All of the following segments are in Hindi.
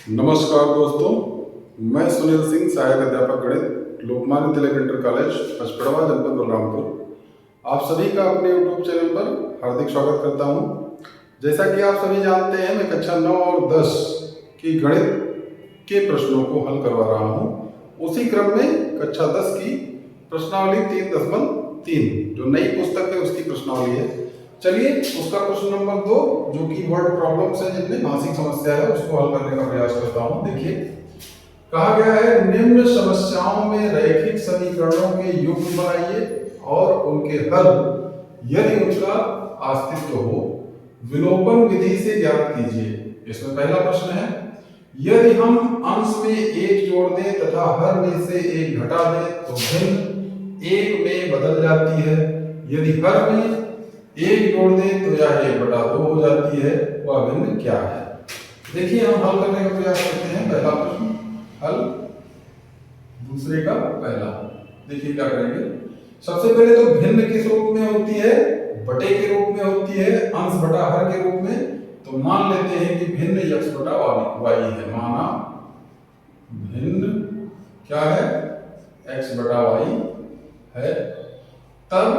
नमस्कार दोस्तों, मैं सुनील सिंह, सहायक अध्यापक गणित, लोकमान्य तिलक इंटर कॉलेज, पचपड़वा, जनपद बलरामपुर। आप सभी का अपने यूट्यूब चैनल पर हार्दिक स्वागत करता हूं। जैसा कि आप सभी जानते हैं, मैं कक्षा 9 और 10 की गणित के प्रश्नों को हल करवा रहा हूं। उसी क्रम में कक्षा 10 की प्रश्नावली 3.3 जो नई पुस्तक है उसकी प्रश्नावली है। चलिए उसका प्रश्न नंबर 2 जो कि वर्ड प्रॉब्लम्स है, जिनमें भाषिक समस्या है, उसको हल करने का प्रयास करता हूं। देखिए, कहा गया है निम्न समस्याओं में रैखिक समीकरणों के युग्म बनाइए और उनके हल यदि उनका अस्तित्व हो विलोपन विधि से ज्ञात कीजिए। इसमें पहला प्रश्न है, यदि हम अंश में 1 जोड़ दें तथा हर में से 1 घटा दें तो भिन्न 1 में बदल जाती है। यदि हर में 1 जोड़ दें तो यह 1/2 हो जाती है। वह भिन्न क्या है? देखिए, हम हल करने का प्रयास करते हैं। पहला प्रश्न हल, दूसरे का पहला। देखिए क्या करेंगे। सबसे पहले तो भिन्न किस रूप में होती है? बटे के रूप में होती है, अंश बटा हर के रूप में। तो मान लेते हैं कि भिन्न x बटा y है। माना भिन्न क्या है? x बटा y है। तब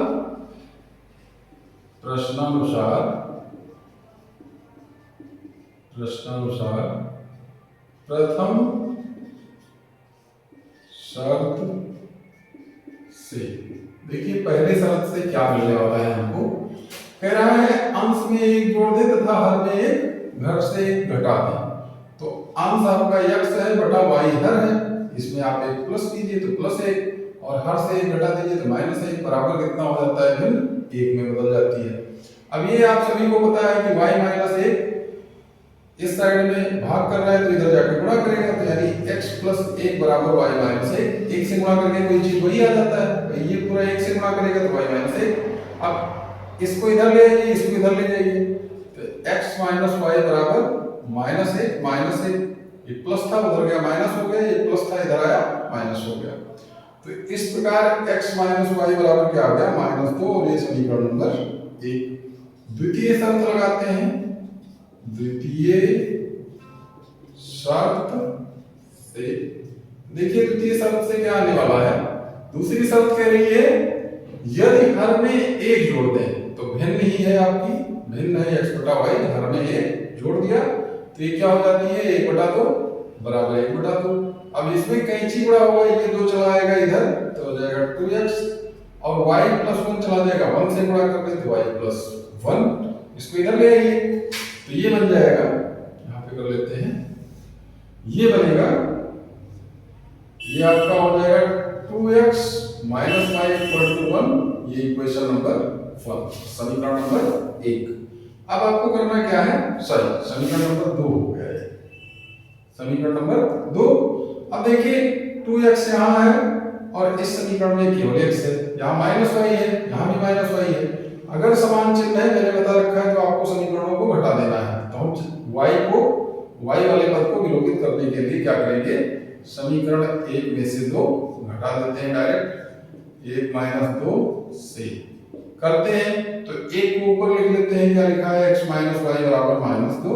प्रश्नानुसार प्रथम शर्त से, देखिए पहले शर्त से क्या मिलने वाला है हमको। कह रहा है अंश में 1 जोड़ दे तथा हर में 1 घर से 1 घटा दे। तो अंश आपका x है बटा y हर है, इसमें आप 1 प्लस कीजिए तो +1 और हर से 1 घटा दीजिए तो -1 बराबर कितना हो जाता है? भिन्न 1 में बदल जाती है। अब ये आप सभी को पता है कि y - 1 इस साइड में भाग कर रहा है तो इधर जाके गुणा करेगा, तो यानी x + 1 बराबर y - 1। 1 से गुणा करके कोई चीज वही आ जाता है, ये पूरा 1 से गुणा करेगा तो y - 1। अब इसको इधर ले आइए, इसको इधर ले जाइए, तो x - y बराबर -1 ये प्लस था उधर गया माइनस हो गया, ये प्लस था इधर आया माइनस हो गया। तो इस प्रकार x - y बराबर क्या आ गया? -2 और ये समीकरण नंबर 1। द्वितीय शर्त लगाते हैं। द्वितीय शर्त से देखिए, द्वितीय शर्त से क्या आने वाला है? दूसरी शर्त कह रही है यदि हर में 1 जोड़ दें तो भिन्न ही है आपकी, भिन्न है x बटा y, हर में 1 जोड़ दिया तो ये क्या हो जाती है? 1/2 बराबर 1/2। अब इसमें कैंची बड़ा हुआ, ये 2 चला आएगा इधर तो हो जाएगा 2x और y + 1 चला जाएगा, 1 से गुणा कर दे तो y + 1, इसको इधर ले आइए तो ये बन जाएगा, यहाँ पे कर लेते हैं, ये बनेगा, ये आपका हो जाएगा 2x - y = 1। ये इक्वेशन नंबर 1, समीकरण नंबर 1। अब आपको करना क्या है? समीकरण नंबर 2 हो गया है, समीकरण नंबर 2। अब देखिए 2x यहाँ है और इस समीकरण में केवल x है, यहाँ -y है, यहाँ भी -y है। अगर समान चिन्ह है, मैंने बता रखा है, तो आपको समीकरणों को घटा देना है। तो हम y वाले पद को विलोपित करने के लिए क्या करेंगे? समीकरण 1 में से 2 घटा देते हैं डायरेक्ट। 1 - 2 से करते हैं तो 1 को ऊपर लिख लेते हैं, क्या लिखा है? x - y बराबर -2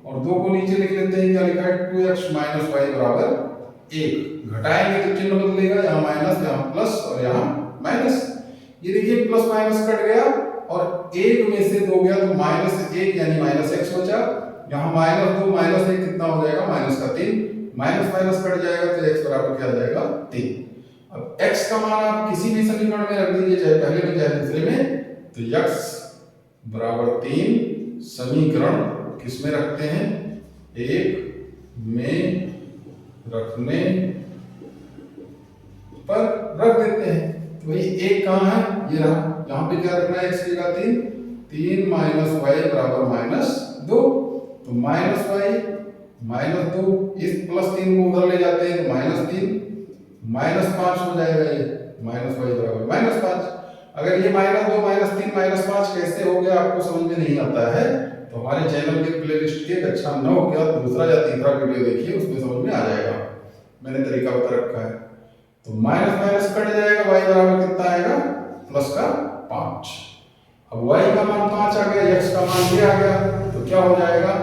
और 2 को नीचे लिख लेते हैं, क्या लिखा है? 2x - y बराबर 1। घटाएंगे तो चिन्ह बदलेगा, यहाँ माइनस, यहाँ प्लस और यहाँ माइनस। ये देखिए प्लस माइनस कट गया और 1 में से 2 गया तो -1 यानी -x बचा। यहाँ -2 -1 कितना हो जाएगा? -3। माइनस कट जाएगा तो x बराबर क्या आ जाएगा? 3। अब x का मान आप किसी भी समीकरण में रख दीजिए, चाहे पहले में चाहे दूसरे में, तो x बराबर 3 समीकरण किस में रखते हैं? 1 में रखने पर रख देते हैं। तो भाई 1 कहाँ है? ये रहा। यहाँ पे क्या रखना है? x की जगह 3 - y बराबर -2। तो -y -2, इस +3 को उधर ले जाते हैं तो -3 -5 हो जाएगा। ये -y बराबर -5। अगर ये -2 -3 -5 कैसे हो गया आपको समझ में नहीं आता है तो हमारे चैनल के प्लेलिस्ट के कक्षा 9 का दूसरा या तीसरा वीडियो देखिए, उसमें समझ में आ जाएगा, मैंने तरीका बता रखा है। तो माइनस कट जाएगा, y बराबर कितना आएगा? +5। अब y का मान 5 आ गया, x का मान ये आ गया, तो क्या हो जाएगा?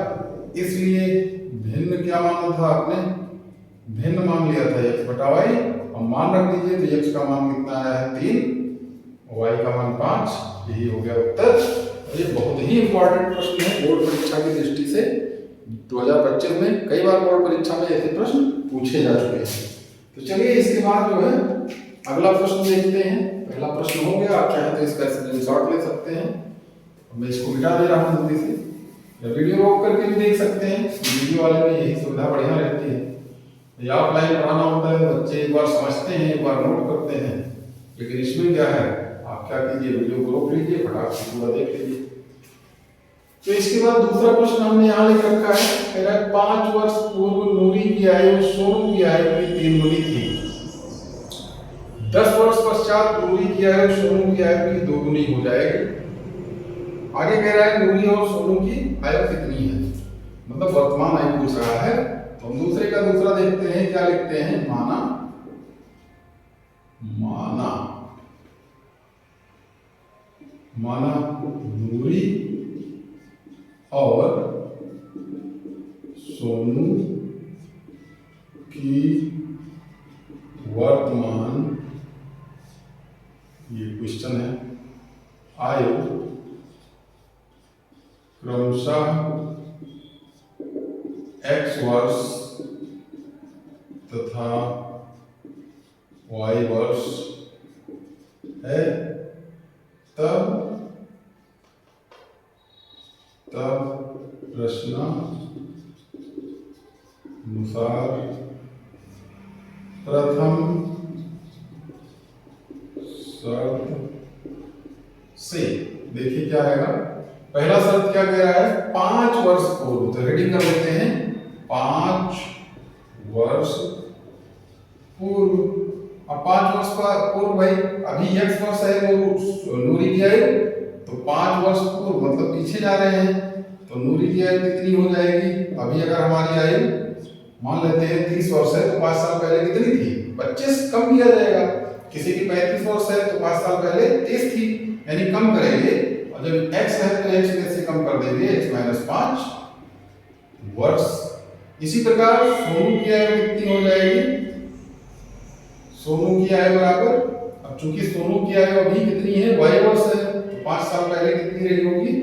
इसलिए भिन्न क्या माना था आपने, भिन्न मान लिया था x बटा वाई। अब मान रख दीजिए तो x का मान कितना आया है 3, y का मान 5। यही हो गया उत्तर। और ये बहुत ही इंपॉर्टेंट प्रश्न है बोर्ड परीक्षा की दृष्टि से। 2025 में कई बार बोर्ड परीक्षा में ऐसे प्रश्न पूछे जा चुके हैं। तो चलिए इसके बाद जो है अगला प्रश्न देखते हैं। पहला प्रश्न हो गया, आप चाहें तो इसका स्क्रीनशॉट ले सकते हैं। मैं इसको मिटा दे रहा हूँ जल्दी से, या वीडियो रोक करके भी देख सकते हैं। वीडियो वाले में यही सुविधा बढ़िया रहती है। या ऑफलाइन पढ़ाना होता है तो बच्चे एक बार समझते हैं, एक बार नोट करते हैं, लेकिन इसमें क्या है, आप क्या कीजिए, वीडियो को रोक लीजिए, फटाक से पूरा देख लीजिए। तो इसके बाद दूसरा प्रश्न हमने यहाँ लिख रखा है, कह रहा है 5 वर्ष पूर्व नूरी की आयु सोनू की आयु की 3 गुनी थी। 10 वर्ष पश्चात नूरी की आयु सोनू की आयु की 2 गुनी हो जाएगी। आगे कह रहा है नूरी और सोनू की आयु कितनी है, मतलब वर्तमान आयु पूछ रहा है। तो हम दूसरे का दूसरा देखते हैं, क्या लिखते हैं, माना नूरी और सोनू की वर्तमान, ये क्वेश्चन है, आयु क्रमशः x वर्ष तथा y वर्ष है, तब प्रश्नानुसार प्रथम शर्त से, देखिए क्या आएगा। पहला शर्त क्या कह रहा है, 5 वर्ष पूर्व, तो रीडिंग कर लेते हैं, 5 वर्ष पूर्व। अब 5 वर्ष पूर्व भाई अभी x वर्ष है वो नूरी की आयु, तो 5 वर्ष पूर्व मतलब पीछे जा रहे हैं, तो नूरी की आयु कितनी हो जाएगी। अभी अगर हमारी आयु मान लेते हैं 30 वर्ष है, तो 5 साल पहले कितनी थी, 25 कम किया जाएगा। किसी की 35 वर्ष है तो 5 साल पहले 30 थी, यानी कम करेंगे। और जब x है तो x में से कम कर देंगे, x माइनस 5 वर्ष। इसी प्रकार सोनू की आयु कितनी हो जाएगी, सोनू की आयु बराबर, अब चूंकि सोनू की आयु अभी कितनी है, y वर्ष है, तो 5 साल पहले कितनी रही होगी,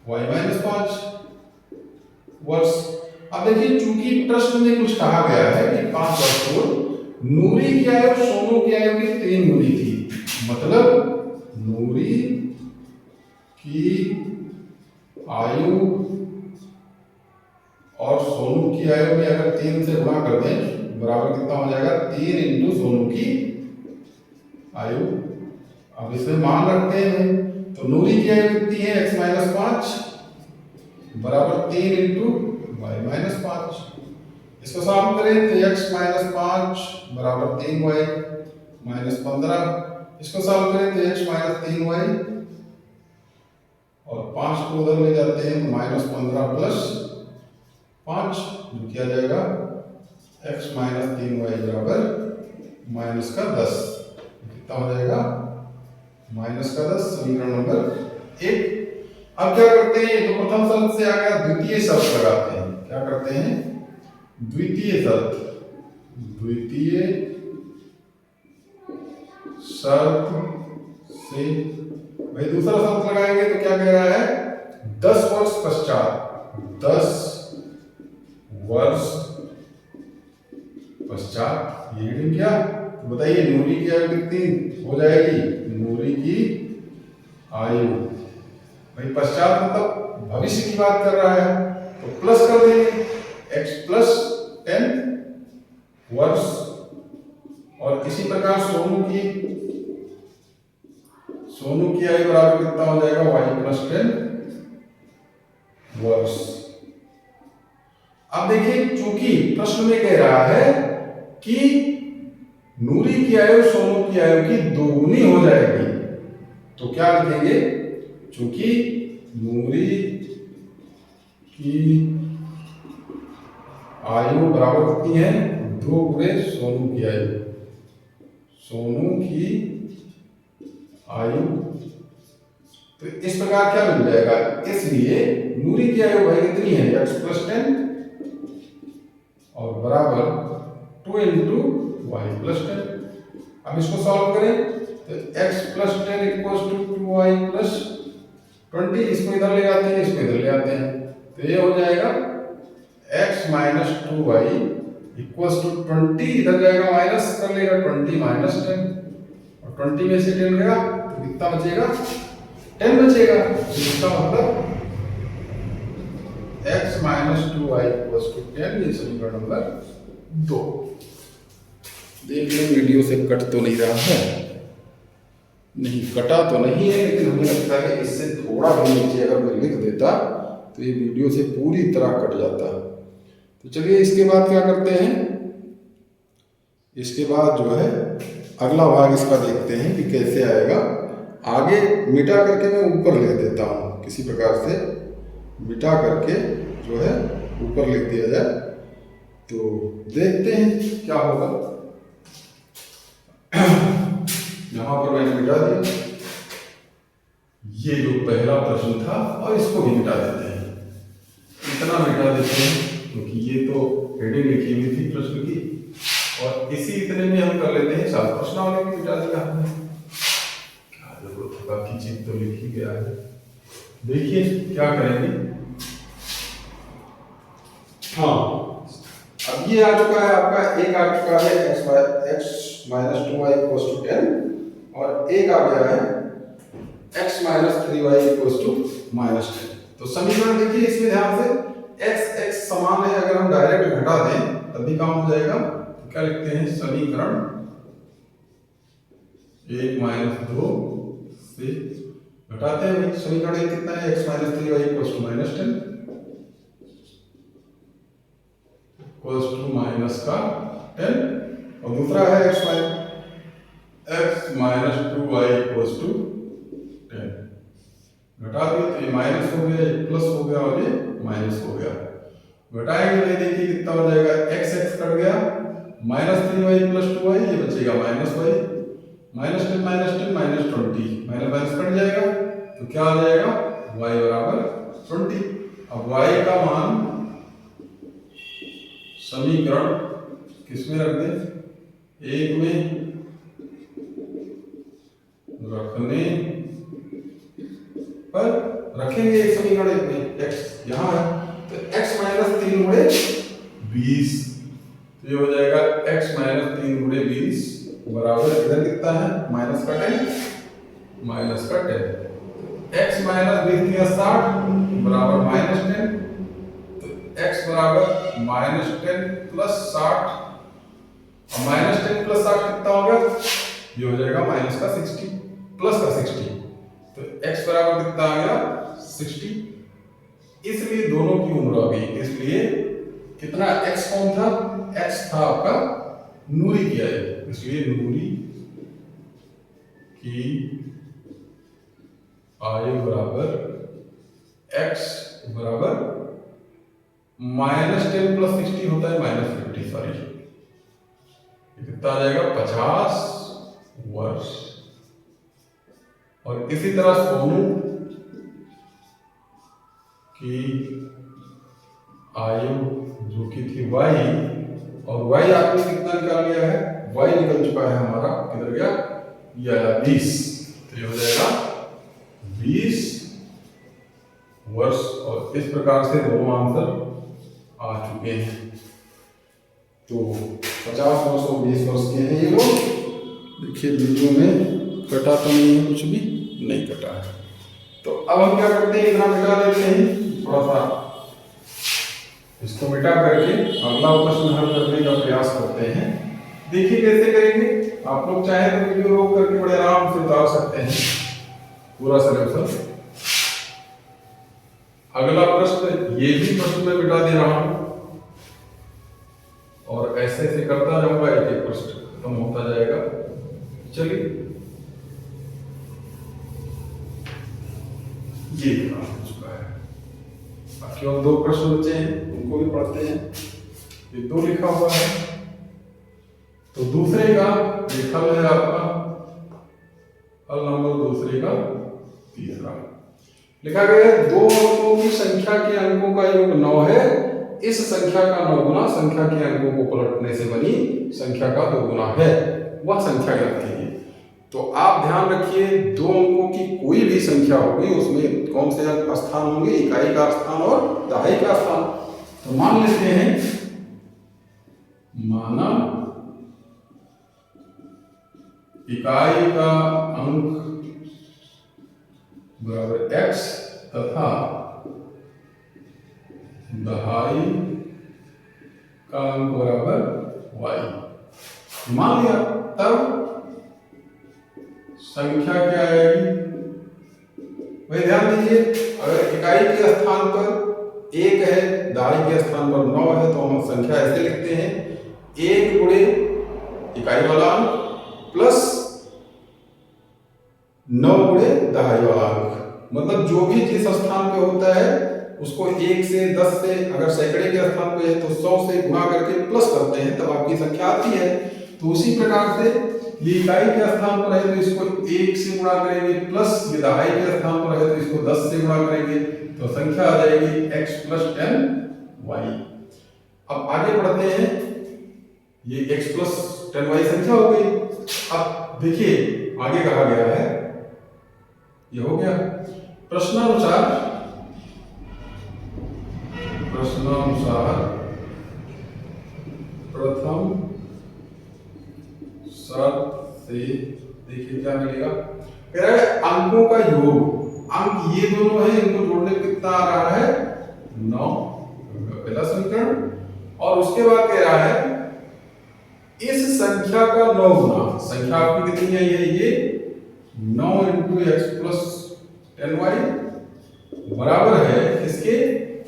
y माइनस 5 वर्ष। अब देखिए चूंकि प्रश्न में कुछ कहा गया है कि 5 वर्ष पूर्व नूरी की आयु सोनू की आयु की 3 गुनी थी, मतलब नूरी की आयु और सोनू की आयु में अगर 3 से गुणा कर दें बराबर कितना हो जाएगा, 3 इंटू सोनू की आयु। अब इसमें मान रखते हैं, तो नूरी की आयु कितनी है, x माइनस 5 बराबर 3 इंटू वाई माइनस 5। इसको सॉल्व करें तो x माइनस 5 बराबर 3y माइनस 15। इसको सॉल्व करें तो x माइनस 3y और 5 को उधर ले जाते हैं तो माइनस 15 प्लस 5, जो किया जाएगा x माइनस 3y बराबर माइनस का 10। कितना हो जाएगा, माइनस का 10, समीकरण नंबर 1। अब क्या करते हैं, तो प्रथम शर्त से आ गया, द्वितीय शर्त लगाते हैं। क्या करते हैं, द्वितीय शर्त से भाई दूसरा शर्त लगाएंगे तो क्या कह रहा है, 10 वर्ष पश्चात, 10 वर्ष पश्चात, ये रीडिंग क्या, तो बताइए नूरी की आयु कितनी हो जाएगी, नूरी की आयु भाई पश्चात मतलब भविष्य की बात कर रहा है, तो प्लस कर देंगे, x प्लस 10 वर्ष। और इसी प्रकार सोनू की आयु बराबर कितना हो जाएगा, y प्लस 10 वर्ष। अब देखिए चूंकि प्रश्न में कह रहा है कि नूरी की आयु सोनू की आयु की 2 गुनी हो जाएगी, तो क्या लिखेंगे, चूंकि नूरी की आयु बराबर कितनी है, 2 गुणे सोनू की आयु, सोनू की आयु। तो तो इस प्रकार क्या मिल जाएगा, इसलिए नूरी की आयु भाई कितनी है x + 10 और बराबर 2 × y + 10। अब इसको सॉल्व करें तो x + 10 = 2y + 20, इसको इधर ले आते हैं, इसको इधर ले आते हैं, तो ये हो जाएगा x - 2y = 20, इधर जाएगा माइनस कर लेगा 20 - 10 और 20 में से 10 गया तो कितना बचेगा, 10 बचेगा। इसका मतलब x - 2y = 10, ये समीकरण नंबर 2। देख लो वीडियो से कट तो नहीं रहा है, नहीं कटा तो नहीं है, लेकिन हमें लगता है इससे थोड़ा भी नीचे अगर मैं लिख देता तो ये वीडियो से पूरी तरह कट जाता। तो चलिए इसके बाद क्या करते हैं, इसके बाद जो है अगला भाग इसका देखते हैं कि कैसे आएगा। आगे मिटा करके मैं ऊपर लिख देता हूँ, किसी प्रकार से मिटा करके जो है ऊपर लिख दिया जाए, तो देखते हैं क्या होगा। यहां पर मैंने मिटा दिया ये जो पहला प्रश्न था, और इसको भी मिटा देते हैं, इतना मिटा देते हैं क्योंकि ये तो हेडिंग लिखी हुई थी प्रश्न की, और इसी इतने में हम कर लेते हैं। सात प्रश्नावली भी मिटा दिया हमने, क्या जरूरत है, बाकी चीज तो लिखी गया है। देखिए क्या करेंगे, हाँ अब ये आ चुका है आपका, एक आ चुका है x - 2y = 10 और एक आ गया है x - 3y = -10। तो समीकरण देखिए इसमें ध्यान से x समान है, अगर हम डायरेक्ट घटा दें तभी काम हो जाएगा। तो क्या लिखते हैं, समीकरण 1 - 2 से घटाते हैं। समीकरण कितना है, x - 3y = -10 -10, और दूसरा है x - 2y = 10। घटा दिए तो ये माइनस हो गया, ये प्लस हो गया और ये माइनस हो गया। घटाएंगे नहीं, देखिए कितना हो जाएगा, x कट गया, -3y + 2y, ये बचेगा -y, -10 - 10 -20, माइनस कट जाएगा तो क्या आ जाएगा, y = 20। अब y का मान समीकरण किसमें रख दें, एक में रखने पर रखेंगे, एक समीकरण एक में x यहाँ है, तो x - 3 × 20, तो ये हो जाएगा x - 3 × 20 बराबर, इधर कितना है, -10 x - 20 × 60 बराबर -10, तो x बराबर -10 + 60, और -10 + 60 कितना हो गया, ये हो जाएगा -60 + 60, तो x बराबर कितना आ गया, 60। इसलिए दोनों की उम्र आ गई, इसलिए कितना x कौन था, x था आपका नूरी की आयु, इसलिए नूरी की आयु बराबर x बराबर -10 + 60 होता है -50, सॉरी, कितना आ जाएगा, 50 वर्ष। और इसी तरह सोनू की आयु जो कि थी y, और y आपने कितना निकाल लिया है, y निकल चुका है हमारा, किधर गया, ये आया 20, तो ये हो जाएगा 20 वर्ष। और इस प्रकार से दोनों आंसर आ चुके हैं। तो 50 वर्ष और 20 वर्ष के हैं ये लोग। देखिए वीडियो में कटा तो नहीं है, कुछ भी नहीं कटा है। तो अब हम क्या करते हैं, इतना मिटा देते हैं, थोड़ा सा इसको मिटा करके अगला प्रश्न हल करने का प्रयास करते हैं। देखिए कैसे करेंगे, आप लोग चाहे तो वीडियो रोक करके बड़े आराम से उतार सकते हैं पूरा सॉल्यूशन। अगला प्रश्न, ये भी प्रश्न मैं मिटा दे रहा हूं, और ऐसे ऐसे करता जाऊंगा, एक एक प्रश्न खत्म होता जाएगा। चलिए ये हो चुका है, अब केवल 2 प्रश्न बचे हैं, उनको भी पढ़ते हैं। ये 2 लिखा हुआ है, तो दूसरे का ये हल है आपका, हल नंबर दूसरे का तीसरा। लिखा गया है 2 अंकों की संख्या के अंकों का योग 9 है, इस संख्या का 9 गुना संख्या के अंकों को पलटने से बनी संख्या का 2 गुना है, वह संख्या ज्ञात कीजिए। तो आप ध्यान रखिए 2 अंकों की कोई भी संख्या होगी उसमें कौन से अंक स्थान होंगे, इकाई का स्थान और दहाई का स्थान। तो मान लेते हैं माना इकाई का अंक बराबर x तथा दहाई का अंक बराबर y मान लिया, तब संख्या क्या आएगी भाई ध्यान दीजिए। अगर इकाई के स्थान पर 1 है, दहाई के स्थान पर 9 है, तो हम संख्या ऐसे लिखते हैं 1 गुणे इकाई वाला अंक प्लस 9 गुणे दहाई वाला अंक। मतलब जो भी जिस स्थान पे होता है उसको 1 से 10 से, अगर सैकड़े के स्थान पे है तो 100 से गुणा करके प्लस करते हैं, तब आपकी संख्या आती है। तो उसी प्रकार से ये इकाई के स्थान पर है तो इसको 1 से गुणा करेंगे, प्लस ये दहाई के स्थान पर है तो इसको 10 से गुणा करेंगे, तो संख्या आ जाएगी x + 10y। अब आगे बढ़ते हैं, ये x + 10y संख्या हो गई। अब देखिए आगे कहा गया है, ये हो गया प्रश्नानुसार प्रथम शर्त से देखिए क्या मिलेगा। कह रहा है अंकों का योग, अंक ये दोनों है, इनको जोड़ने पे कितना आ रहा है 9, पहला समीकरण। और उसके बाद कह रहा है इस संख्या का 9 गुना, संख्या आपकी कितनी है ये 9 × x + 10y बराबर है इसके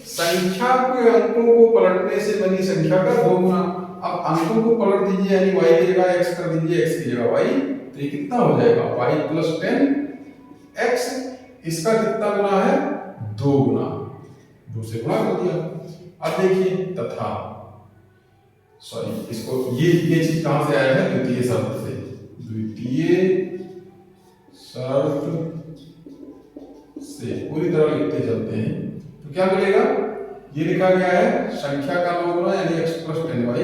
संख्या के अंकों को पलटने से बनी संख्या का 2 गुना। अब अंकों को पलट दीजिए, यानी y की जगह x कर दीजिए, x की जगह y, तो ये कितना हो जाएगा y + 10x। इसका कितना गुना है 2 गुना, 2 से गुणा कर दिया। अब देखिए तथा, सॉरी इसको ये चीज कहां से आया है, द्वितीय शर्त से। द्वितीय शर्त से पूरी तरह लिखते चलते हैं तो क्या मिलेगा, ये लिखा गया है संख्या का 9 गुना यानी x + 10y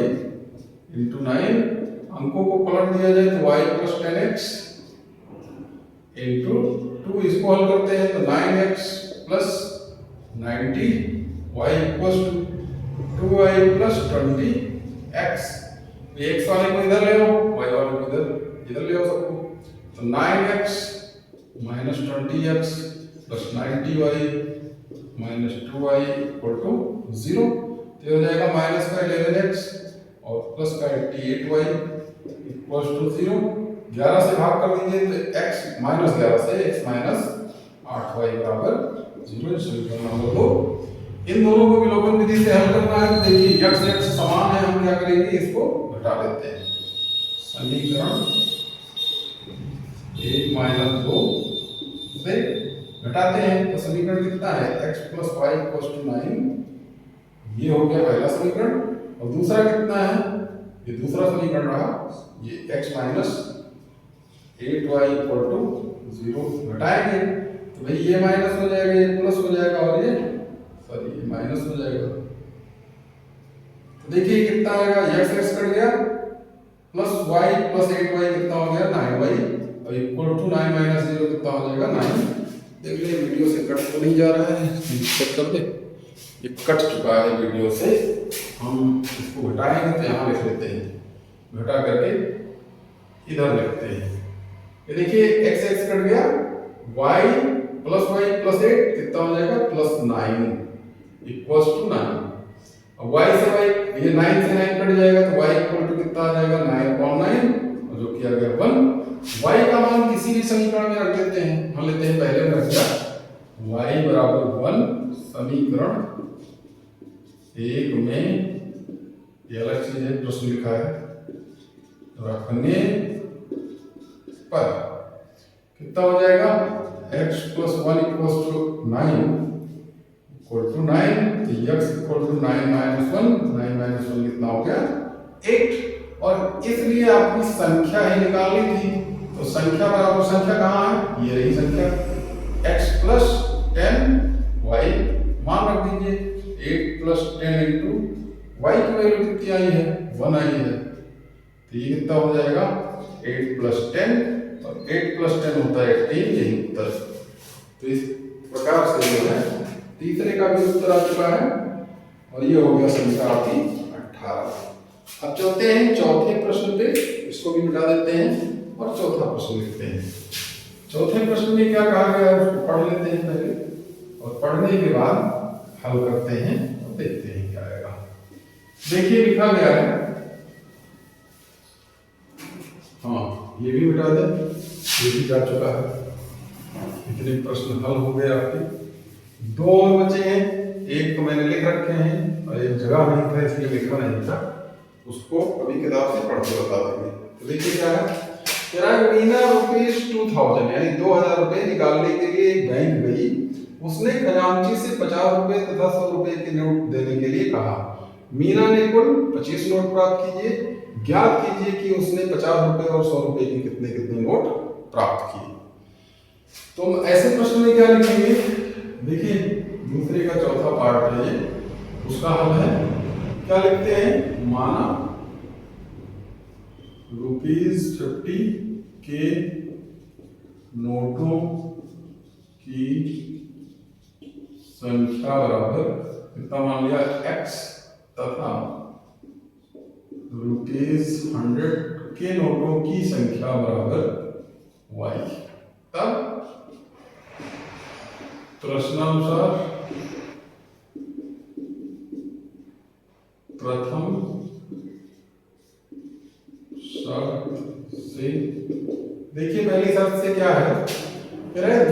× 9, अंकों को पलट दिया जाए तो y + 10x × 2, इसको हल करते हैं तो 9x + 90 y = 2y + 20x। x वाले को इधर ले आओ, y वाले को इधर ले आओ सबको, तो 9x - 20x + 90y - 2y = 0। तो हो जाएगा माइनस का 11x और प्लस का 88y = 0। 11 से भाग कर दीजिए तो x - 11 से x - 8y = 0। समीकरण नंबर 2। इन दोनों को विलोपन विधि से हल करना है। तो देखिए x समान है, हम क्या करेंगे इसको घटा देते हैं। समीकरण 1 - 2 से घटाते हैं तो समीकरण कितना है x + y = 9, ये हो गया पहला समीकरण। और दूसरा कितना है, ये दूसरा समीकरण रहा, ये x - 8y = 0। घटाएंगे तो भाई ये माइनस हो जाएगा, ये प्लस हो जाएगा और ये माइनस हो जाएगा। तो देखिए कितना आएगा, x कट गया, प्लस y + 8y कितना हो गया 9y, और = 9 - 0 कितना हो जाएगा 9। देख ले वीडियो से कट तो नहीं जा रहा है, चेक कर दे, ये कट चुका है वीडियो से। हम इसको घटाएंगे तो यहाँ लिख लेते हैं, घटा करके इधर लिखते हैं। ये देखिए x कट गया, y + 8 कितना हो जाएगा +9 = 9। अब y से y, ये 9 से 9 कट जाएगा तो y = कितना आ जाएगा 9/9, और जो किया गया 1। y का मान किसी भी समीकरण में रख देते हैं, मान लेते हैं पहले में रख दिया y = 1। समीकरण 1 में ये अलग चीज है, प्रश्न लिखा है, रखने पर कितना हो जाएगा x + 1 = 9 = 9, तो x = 9 - 1, 9 - 1 कितना हो गया 8। और इसलिए आपकी संख्या ही निकालनी थी, तो संख्या बराबर संख्या कहाँ है, ये रही संख्या x + 10y मान रख दीजिए 8 प्लस 10 इंटू वाई की वैल्यू कितनी आई है 1 आई है, तो ये कितना हो जाएगा 8 प्लस 10 और 8 प्लस 10 होता है 18, यही उत्तर। तो इस प्रकार से जो है तीसरे का भी उत्तर आ चुका है और ये हो गया संख्या आपकी 18। अब चलते हैं चौथे प्रश्न पे, इसको भी मिटा देते हैं और चौथा प्रश्न लिखते हैं। चौथे प्रश्न में क्या कहा गया है उसको पढ़ लेते हैं पहले और पढ़ने के बाद हल करते हैं और देखते हैं क्या आएगा। देखिए लिखा गया है, हाँ ये भी मिटा दे, ये भी जा चुका है। इतने प्रश्न हल हो गए आपके। दो और बचे हैं, एक तो मैंने लिख रखे हैं और एक जगह नहीं था इसलिए लिखा नहीं था, उसको अभी किताब से पढ़ के बता देंगे। तो देखिए क्या है, मीना रुपीज 2000 यानी 2000 रुपए निकालने के लिए बैंक गई, उसने खजांची से 50 रुपए तथा 100 रुपए के नोट देने के लिए कहा। मीना ने कुल 25 नोट प्राप्त कीजिए, ज्ञात कीजिए कि उसने 50 रुपए और 100 रुपए के कितने कितने नोट प्राप्त किए। तो ऐसे प्रश्न में क्या लिखेंगे, देखिए दूसरे का चौथा पार्ट है ये, उसका हल है, क्या लिखते हैं, माना ₹50 के नोटों की संख्या बराबर कितना मान लिया x तथा ₹100 के नोटों की संख्या बराबर y। तब प्रश्नानुसार प्रथम शर्त से, देखिए पहली शर्त से क्या है,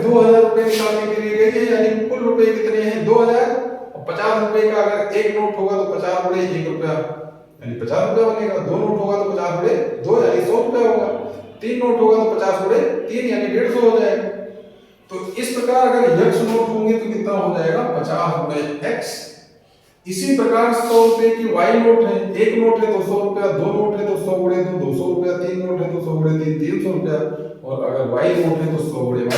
2000 रुपए निकालने के लिए गई है यानी कुल रुपए कितने हैं 2000 और 50 रुपए का अगर एक नोट होगा तो 50 बड़े 1 रुपया यानी 50 रुपया बनेगा, दो नोट होगा तो 50 बड़े 2 यानी 100 रुपया होगा, तीन नोट होगा तो 50 बड़े 3 यानी 150 हो जाएगा। तो इस प्रकार अगर x नोट होंगे तो कितना हो जाएगा 50 रुपए x। इसी प्रकार 100 रुपए की y नोट है, एक नोट है तो 100 रुपया, दो नोट है तो 100 गुणे 2 200 रुपया, तीन नोट है तो 100 गुणे 3 300 रुपया और अगर y नोट है तो 100 गुणे y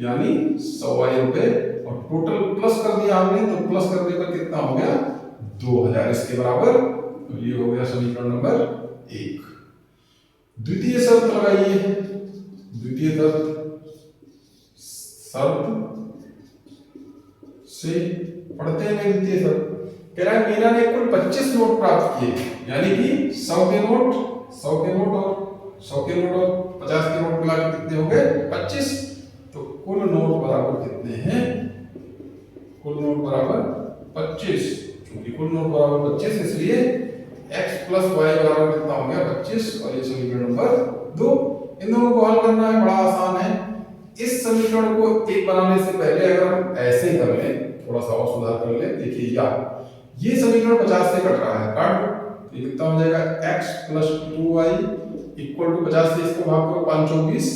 यानी 100 y रुपए और टोटल प्लस कर दिया हमने, तो प्लस करने पर कितना हो गया 2000 इसके बराबर। तो ये हो गया समीकरण नंबर 1। द्वितीय शर्त लगाइए, द्वितीय शर्त से पढ़ते हैं। द्वितीय शर्त कह रहा है मीना ने कुल 25 नोट प्राप्त किए यानी कि 100 के नोट और 50 के नोट मिला के कितने हो गए 25। तो कुल नोट बराबर कितने हैं, कुल नोट बराबर 25, क्योंकि कुल नोट बराबर 25 इसलिए x प्लस y बराबर कितना हो गया 25 और ये समीकरण नंबर 2। इन दोनों को हल करना है, बड़ा आसान है। इस समीकरण को एक बनाने से पहले अगर हम ऐसे कर लें, थोड़ा सा और सुधार कर लें, देखिए ये समीकरण 50 से कट रहा है, काट ये कितना हो जाएगा x plus 2y equal to 50 से इसको भाग करो 5 24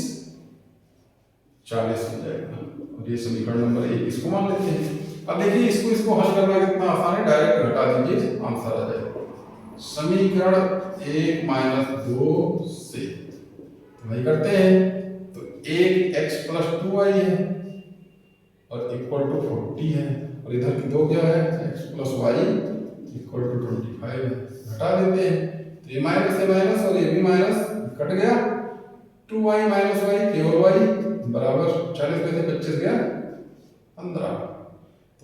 40 हो जाएगा और ये समीकरण नंबर 1 इसको मान लेते हैं। अब देखिए इसको हल करना कितना आसान है, डायरेक्ट घटा दीजिए आंसर आ जाएगा। समीकरण 1 - 2 से वही करते हैं, तो 1x प्लस 2y है और इक्वल टू 40 है और इधर की दो क्या है x plus y equal to 25 है, घटा देते हैं तो ये माइनस से माइनस और ये भी माइनस कट गया, 2y माइनस y केवल y बराबर 40 में से 25 गया 15,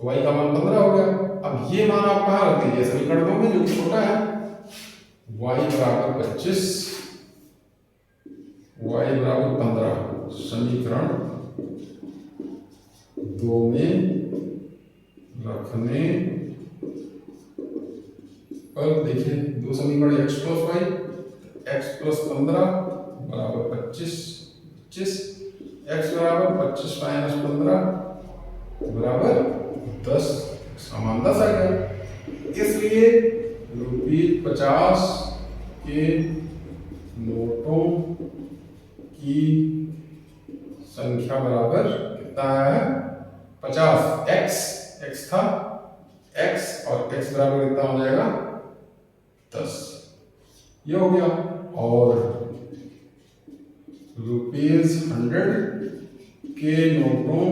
तो y का मान 15 हो गया। अब ये मान आप कहाँ रख दीजिए समीकरण 2 में जो कि छोटा है, y बराबर 25 y बराबर 15 समीकरण 2 में रखने पर देखिए दो समीकरण x plus y, x plus 15 बराबर 25 x बराबर 25 माइनस 15 बराबर 10, समान 10 आ गया। इसलिए ₹50 के नोटों की संख्या बराबर कितना है 50, x था x और x बराबर कितना हो जाएगा 10, ये हो गया। और ₹100 के नोटों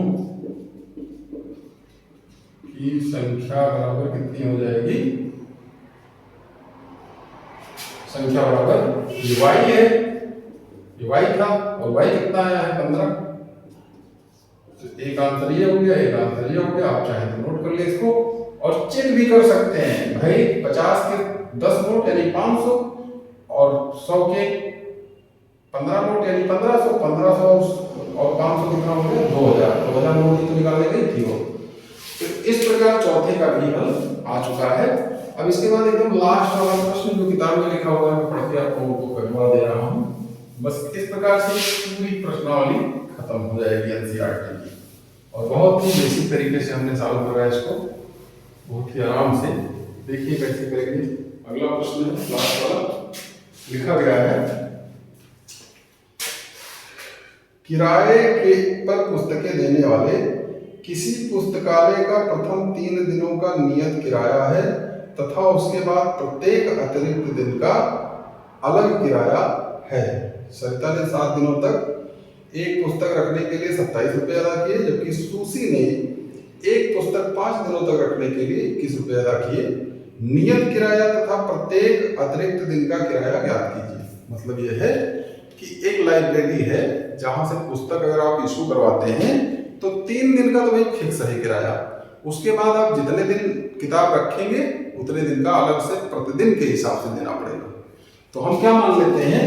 की संख्या बराबर कितनी हो जाएगी, संख्या बराबर ये y है, ये y था और y कितना आया है 15। तो एक आंसर ये हो गया, एक आंसर ये हो गया। आप चाहे तो नोट कर ले इसको और चेक भी कर सकते हैं भाई। 50 के 10 नोट यानी 500 और 100 के 15 नोट यानी 1500, 1500 और 500 कितना हो गया 2000। 2000 नोट ही तो निकालने गई थी वो। तो इस प्रकार चौथे का भी हल आ चुका है। अब इसके बाद एकदम लास्ट वाला प्रश्न जो किताब में लिखा हुआ है मैं पढ़ के आपको करवा दे रहा हूँ। बस इस प्रकार से पूरी प्रश्नावली खत्म हो जाएगी एनसीईआरटी की और बहुत ही बेसिक तरीके से हमने सॉल्व करा है इसको, बहुत ही आराम से। देखिए कैसे करेंगे। अगला प्रश्न है लास्ट वाला, लिखा गया है किराए के पर पुस्तकें देने वाले किसी पुस्तकालय का प्रथम 3 दिनों का नियत किराया है तथा उसके बाद प्रत्येक अतिरिक्त दिन का अलग किराया है। सरिता ने 7 दिनों तक एक पुस्तक रखने के लिए 27 रुपये अदा किए, जबकि सुशी ने एक पुस्तक 5 दिनों तक रखने के लिए 21 रुपये अदा किए। नियत किराया तथा प्रत्येक अतिरिक्त दिन का किराया ज्ञात कीजिए। मतलब यह है कि एक लाइब्रेरी है जहां से पुस्तक अगर आप इशू करवाते हैं तो 3 दिन का तो भाई फिक्स है किराया, उसके बाद आप जितने दिन किताब रखेंगे उतने दिन का अलग से प्रतिदिन के हिसाब से देना पड़ेगा। तो हम क्या मान लेते हैं,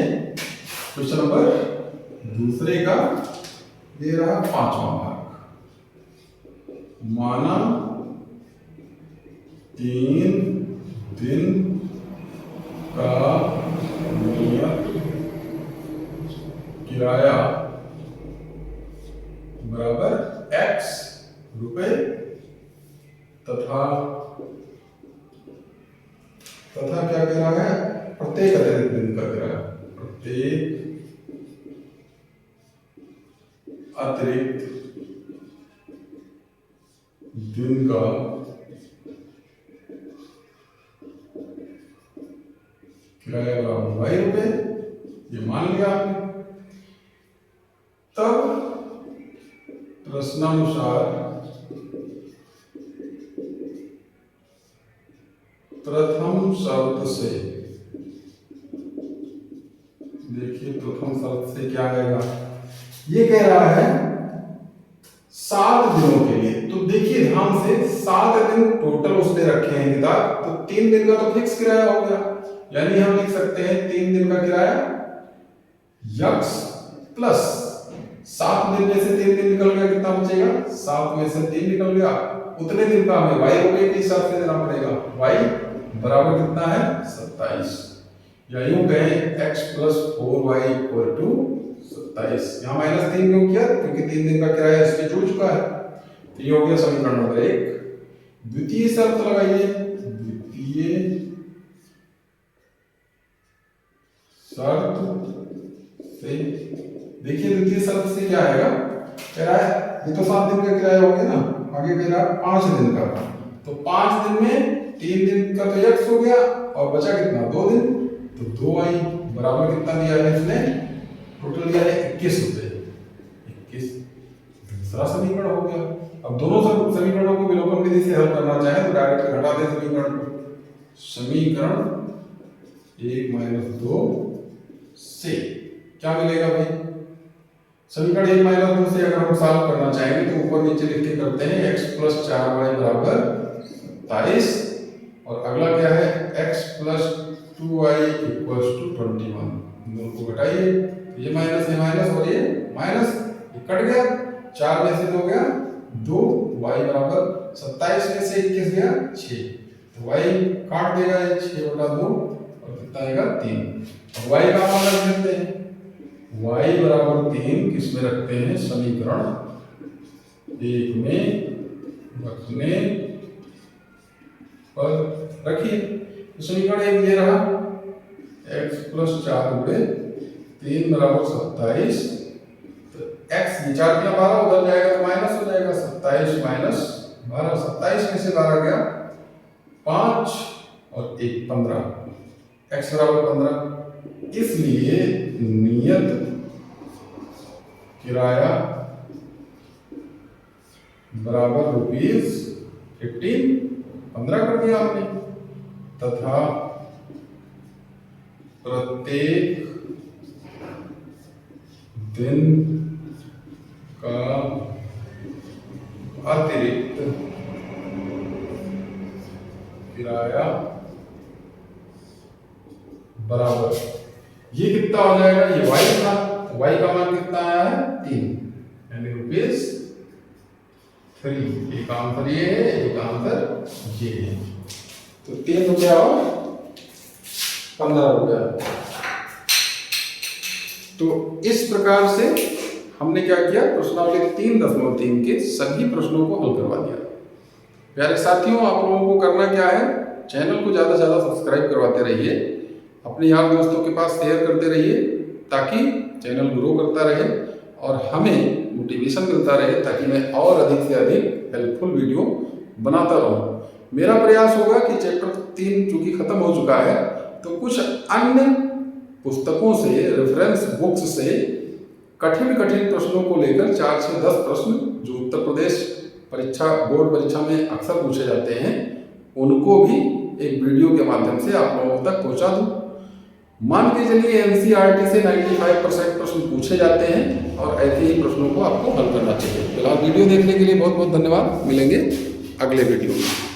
क्वेश्चन नंबर दूसरे का ये रहा 5वां भाग, माना 3 दिन का नियत किराया बराबर x रुपए तथा क्या कह रहा है, प्रत्येक अतिरिक्त दिन का किराया, प्रत्येक अतिरिक्त दिन का किराया बराबर y रुपए, ये मान लिया आपने। तब प्रश्नानुसार प्रथम शर्त से, देखिए प्रथम शर्त से क्या आएगा, ये कह रहा है 7 दिनों के लिए। तो देखिए ध्यान से 7 दिन टोटल उसने रखे हैं किताब, तो 3 दिन का तो फिक्स किराया हो गया, यानी हम लिख सकते हैं 3 दिन का किराया यक्स प्लस 7 दिन में से 3 दिन निकल गया, कितना बचेगा 7 में से 3 निकल गया, उतने दिन का हमें y रुपए के हिसाब से देना पड़ेगा। y बराबर कितना है 27, या यूं कहें x plus 4y equal to 27। यहाँ -3 क्यों किया, क्योंकि 3 दिन का किराया इसमें जुड़ चुका है। तो ये हो गया समीकरण नंबर 1। द्वितीय शर्त लगाइए, द्वितीय शर्त से देखिए, द्वितीय शर्त से क्या आएगा, कह रहा है ये तो 7 दिन का किराया हो गया ना, आगे कह रहा है 5 दिन का, तो 5 दिन में 3 दिन का तो x हो गया और बचा कितना 2 दिन, तो 2y बराबर कितना दिया है इसने, टोटल दिया है 21 रुपए। 21 दूसरा समीकरण हो गया। अब दोनों समीकरणों को विलोपन विधि से हल करना चाहे तो डायरेक्ट घटा दे समीकरण को। समीकरण 1 - 2 से क्या मिलेगा भाई, समीकरण 1 - 2 से अगर हम सॉल्व करना चाहेंगे तो ऊपर नीचे लिख के करते हैं, x प्लस 4y बराबर 27 और अगला क्या है x plus 2y equals to 21। दोनों को घटाइए, ये माइनस और ये माइनस, ये कट गया, 4 में से 2 गया 2, y बराबर 27 में से 21 गया 6, तो y काट देगा 6/2 और कितना आएगा 3। अब y का मान रख देते हैं, y बराबर 3 किस में रखते हैं, समीकरण 1 में रखने पर रखिए। तो समीकरण 1 ये रहा, x प्लस 4 गुणे 3 बराबर 27, तो x ये 4 के 12 उधर जाएगा तो माइनस हो जाएगा, 27 माइनस 12, 27 में से 12 गया 5 और 1 15, x बराबर 15। इसलिए नियत किराया बराबर 15 कर दिया आपने, तथा प्रत्येक दिन का अतिरिक्त किराया बराबर, ये कितना हो जाएगा, ये y था, y का मान कितना आया है 3, यानी ₹3। एक आंसर ये है, एक आंसर ये है। तो 3 रुपया और 15 रुपया। तो इस प्रकार से हमने क्या किया, प्रश्नावली 3.3 के सभी प्रश्नों को हल करवा दिया। प्यारे साथियों, आप लोगों को करना क्या है, चैनल को ज़्यादा से ज़्यादा सब्सक्राइब करवाते रहिए, अपने यार दोस्तों के पास शेयर करते रहिए, ताकि चैनल ग्रो करता रहे और हमें मोटिवेशन मिलता रहे, ताकि मैं और अधिक से अधिक हेल्पफुल वीडियो बनाता रहूँ। मेरा प्रयास होगा कि चैप्टर 3 चूँकि खत्म हो चुका है, तो कुछ अन्य पुस्तकों से, रेफरेंस बुक्स से कठिन प्रश्नों को लेकर 4 से 10 प्रश्न जो उत्तर प्रदेश परीक्षा, बोर्ड परीक्षा में अक्सर पूछे जाते हैं, उनको भी एक वीडियो के माध्यम से आप लोगों तक पहुंचा दूं। मान के चलिए एनसीईआरटी से 95% प्रश्न पूछे जाते हैं और ऐसे ही प्रश्नों को आपको हल करना चाहिए। फिलहाल वीडियो देखने के लिए बहुत बहुत धन्यवाद। मिलेंगे अगले वीडियो में।